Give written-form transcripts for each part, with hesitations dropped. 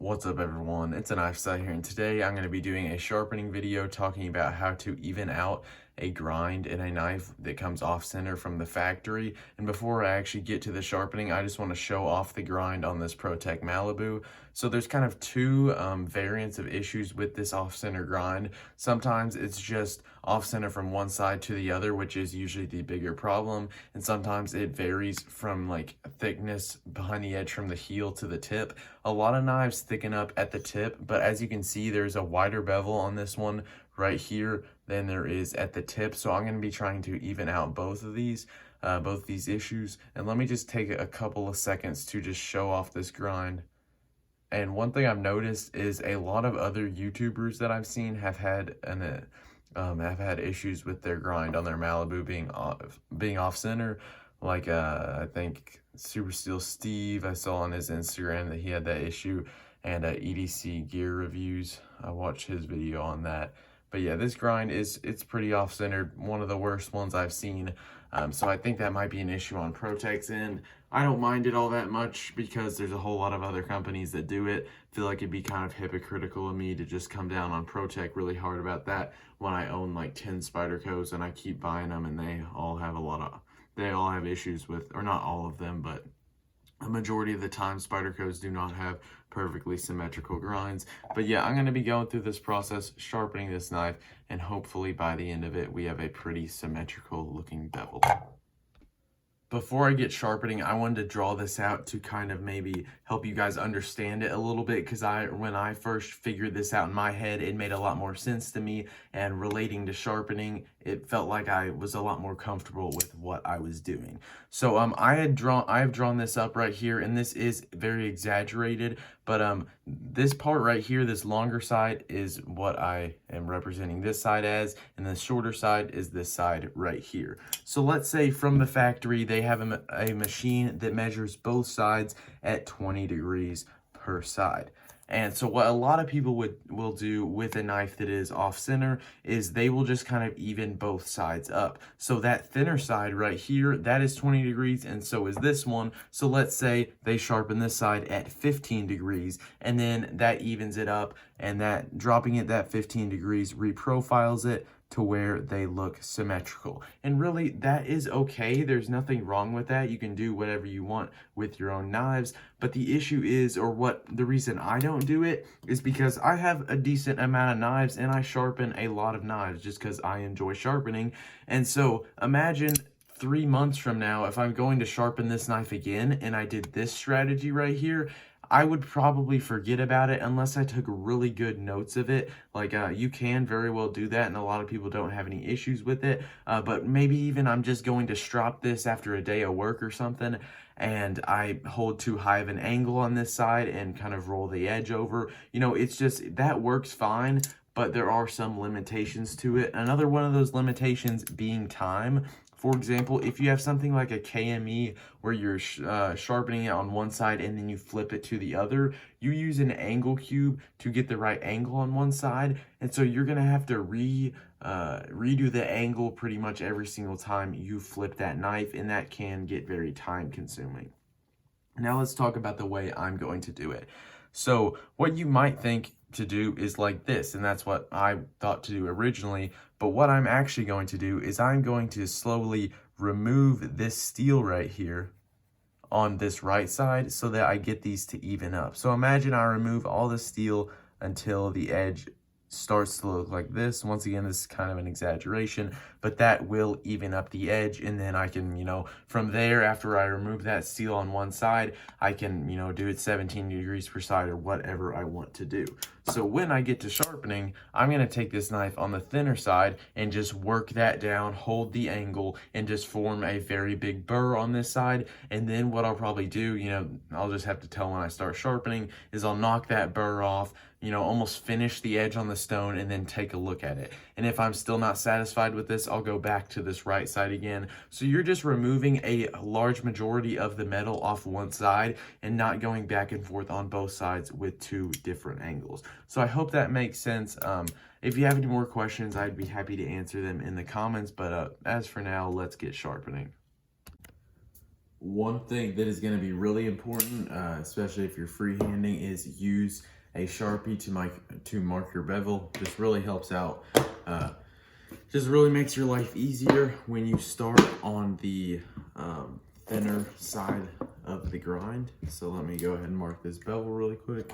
What's up everyone, it's a Knife Side here, and today I'm going to be doing a sharpening video talking about how to even out a grind in a knife that comes off center from the factory. And before I actually get to the sharpening, I just want to show off the grind on this ProTech Malibu. So there's kind of two variants of issues with this off center grind. Sometimes it's just off center from one side to the other, which is usually the bigger problem, and sometimes it varies from like thickness behind the edge from the heel to the tip. A lot of knives thicken up at the tip, but as you can see, there's a wider bevel on this one right here than there is at the tip. So I'm going to be trying to even out both these issues. And let me just take a couple of seconds to just show off this grind. And one thing I've noticed is a lot of other YouTubers that I've seen have had issues with their grind on their Malibu being off center. Like I think Super Steel Steve, I saw on his Instagram that he had that issue, and EDC Gear Reviews, I watched his video on that. But yeah, this grind it's pretty off-centered, one of the worst ones I've seen. So I think that might be an issue on ProTech's end. I don't mind it all that much because there's a whole lot of other companies that do it. I feel like it'd be kind of hypocritical of me to just come down on ProTech really hard about that when I own like 10 Spydercos and I keep buying them, and they all have issues with, or not all of them, but a majority of the time Spydercos do not have perfectly symmetrical grinds. But yeah, I'm going to be going through this process, sharpening this knife, and hopefully by the end of it we have a pretty symmetrical looking bevel. Before I get sharpening, I wanted to draw this out to kind of maybe help you guys understand it a little bit, because when I first figured this out in my head, it made a lot more sense to me, and relating to sharpening, it felt like I was a lot more comfortable with what I was doing. So I have drawn this up right here, and this is very exaggerated, but this part right here, this longer side, is what I am representing this side as, and the shorter side is this side right here. So let's say from the factory they have a machine that measures both sides at 20 degrees per side. And so what a lot of people will do with a knife that is off center is they will just kind of even both sides up. So that thinner side right here, that is 20 degrees, and so is this one. So let's say they sharpen this side at 15 degrees, and then that evens it up, and that dropping it that 15 degrees reprofiles it to where they look symmetrical. And really, that is okay. There's nothing wrong with that. You can do whatever you want with your own knives. But the issue is, or the reason I don't do it, is because I have a decent amount of knives and I sharpen a lot of knives just because I enjoy sharpening. And so imagine 3 months from now, if I'm going to sharpen this knife again and I did this strategy right here, I would probably forget about it unless I took really good notes of it. Like you can very well do that, and a lot of people don't have any issues with it. But maybe even I'm just going to strop this after a day of work or something, and I hold too high of an angle on this side and kind of roll the edge over. You know, it's just, that works fine, but there are some limitations to it. Another one of those limitations being time. For example, if you have something like a KME where you're sharpening it on one side and then you flip it to the other, you use an angle cube to get the right angle on one side, and so you're going to have to redo the angle pretty much every single time you flip that knife, and that can get very time consuming. Now let's talk about the way I'm going to do it. So what you might think to do is like this, and that's what I thought to do originally, but what I'm actually going to do is I'm going to slowly remove this steel right here on this right side so that I get these to even up. So imagine I remove all the steel until the edge starts to look like this. Once again, this is kind of an exaggeration, but that will even up the edge, and then I can, you know, from there, after I remove that steel on one side, I can, you know, do it 17 degrees per side or whatever I want to do. So when I get to sharpening, I'm going to take this knife on the thinner side and just work that down, hold the angle, and just form a very big burr on this side. And then what I'll probably do, you know, I'll just have to tell when I start sharpening, is I'll knock that burr off, you know, almost finish the edge on the stone, and then take a look at it. And if I'm still not satisfied with this, I'll go back to this right side again. So you're just removing a large majority of the metal off one side and not going back and forth on both sides with two different angles. So I hope that makes sense. If you have any more questions, I'd be happy to answer them in the comments. But as for now, let's get sharpening. One thing that is going to be really important, especially if you're freehanding, is use a Sharpie to mark your bevel. This really helps out. Just really makes your life easier when you start on the thinner side of the grind. So let me go ahead and mark this bevel really quick.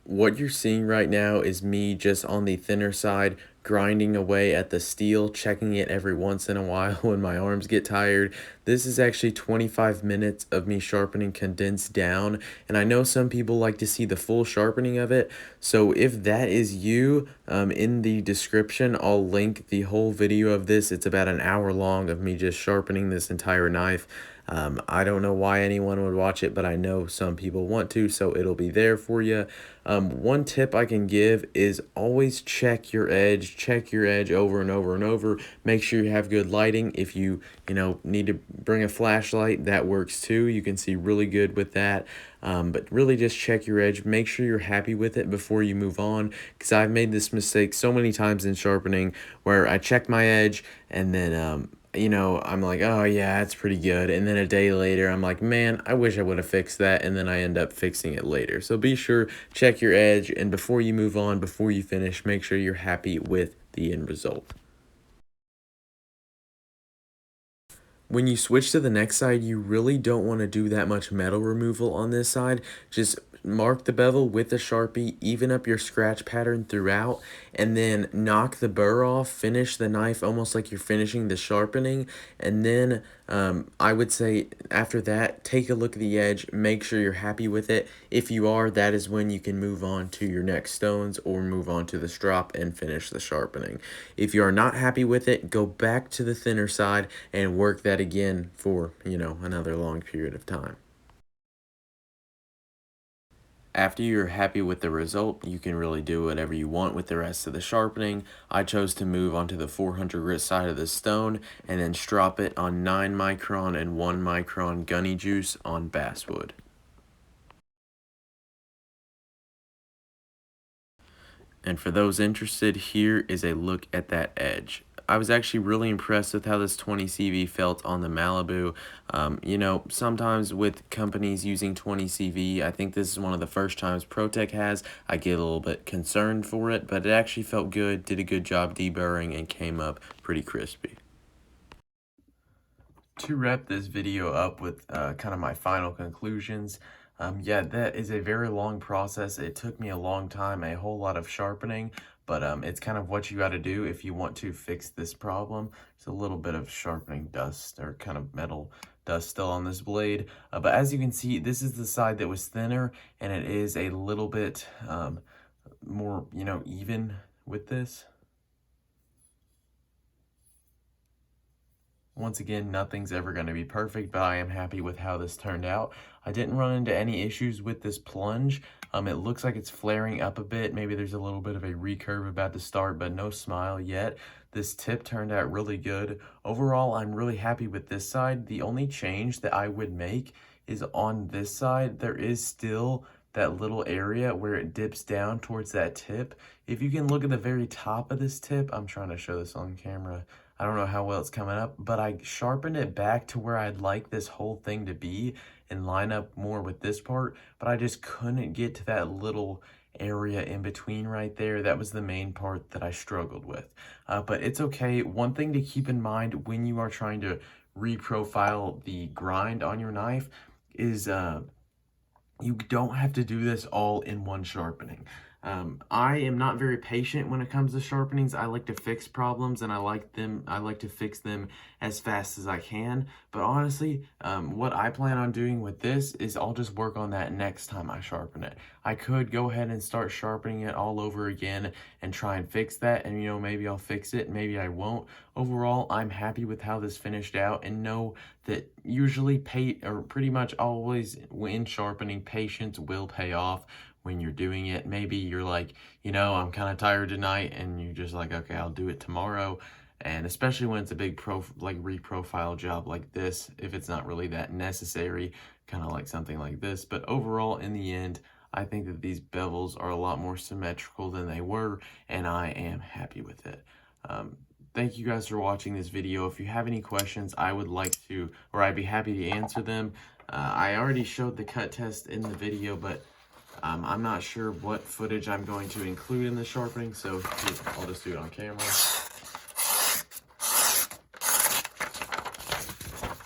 What you're seeing right now is me just on the thinner side, grinding away at the steel, checking it every once in a while when my arms get tired. This is actually 25 minutes of me sharpening condensed down, and I know some people like to see the full sharpening of it, so if that is you, in the description, I'll link the whole video of this. It's about an hour long of me just sharpening this entire knife. I don't know why anyone would watch it, but I know some people want to, so it'll be there for you. One tip I can give is always check your edge over and over and over. Make sure you have good lighting. If you need to bring a flashlight, that works too. You can see really good with that. But really just check your edge. Make sure you're happy with it before you move on, because I've made this mistake so many times in sharpening where I check my edge and then I'm like, oh yeah, that's pretty good. And then a day later, I'm like, man, I wish I would have fixed that. And then I end up fixing it later. So be sure, check your edge. And before you move on, before you finish, make sure you're happy with the end result. When you switch to the next side, you really don't want to do that much metal removal on this side. Just mark the bevel with a Sharpie, even up your scratch pattern throughout, and then knock the burr off, finish the knife almost like you're finishing the sharpening, and then I would say after that, take a look at the edge, make sure you're happy with it. If you are, that is when you can move on to your next stones or move on to the strop and finish the sharpening. If you are not happy with it, go back to the thinner side and work that again for, another long period of time. After you're happy with the result, you can really do whatever you want with the rest of the sharpening. I chose to move onto the 400 grit side of the stone and then strop it on 9 micron and 1 micron gunny juice on basswood. And for those interested, here is a look at that edge. I was actually really impressed with how this 20 CV felt on the Malibu. Sometimes with companies using 20 CV, I think this is one of the first times ProTech has, I get a little bit concerned for it, but it actually felt good, did a good job deburring, and came up pretty crispy. To wrap this video up with kind of my final conclusions, yeah, that is a very long process. It took me a long time, a whole lot of sharpening, but it's kind of what you got to do if you want to fix this problem. There's a little bit of sharpening dust or kind of metal dust still on this blade, but as you can see, this is the side that was thinner, and it is a little bit more, even with this. Once again, nothing's ever going to be perfect, but I am happy with how this turned out. I didn't run into any issues with this plunge. It looks like it's flaring up a bit. Maybe there's a little bit of a recurve about to start, but no smile yet. This tip turned out really good. Overall, I'm really happy with this side. The only change that I would make is on this side. There is still that little area where it dips down towards that tip. If you can look at the very top of this tip, I'm trying to show this on camera. I don't know how well it's coming up, but I sharpened it back to where I'd like this whole thing to be and line up more with this part, but I just couldn't get to that little area in between right there. That was the main part that I struggled with. But it's okay. One thing to keep in mind when you are trying to reprofile the grind on your knife is you don't have to do this all in one sharpening. I am not very patient when it comes to sharpenings. I like to fix problems and I like to fix them as fast as I can. But honestly, what I plan on doing with this is I'll just work on that next time I sharpen it. I could go ahead and start sharpening it all over again and try and fix that. And maybe I'll fix it, maybe I won't. Overall, I'm happy with how this finished out, and know that usually pretty much always when sharpening, patience will pay off when you're doing it. Maybe you're like, I'm kind of tired tonight, and you're just like, okay, I'll do it tomorrow. And especially when it's a big reprofile job like this, if it's not really that necessary, kind of like something like this. But overall, in the end, I think that these bevels are a lot more symmetrical than they were, and I am happy with it. Thank you guys for watching this video. If you have any questions, I'd be happy to answer them. I already showed the cut test in the video, but I'm not sure what footage I'm going to include in the sharpening, so I'll just do it on camera.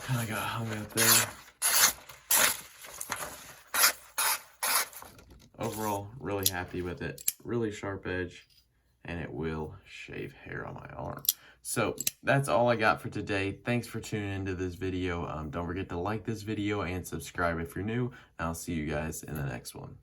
Kind of got hung up there. Overall, really happy with it. Really sharp edge, and it will shave hair on my arm. So that's all I got for today. Thanks for tuning into this video. Don't forget to like this video and subscribe if you're new. And I'll see you guys in the next one.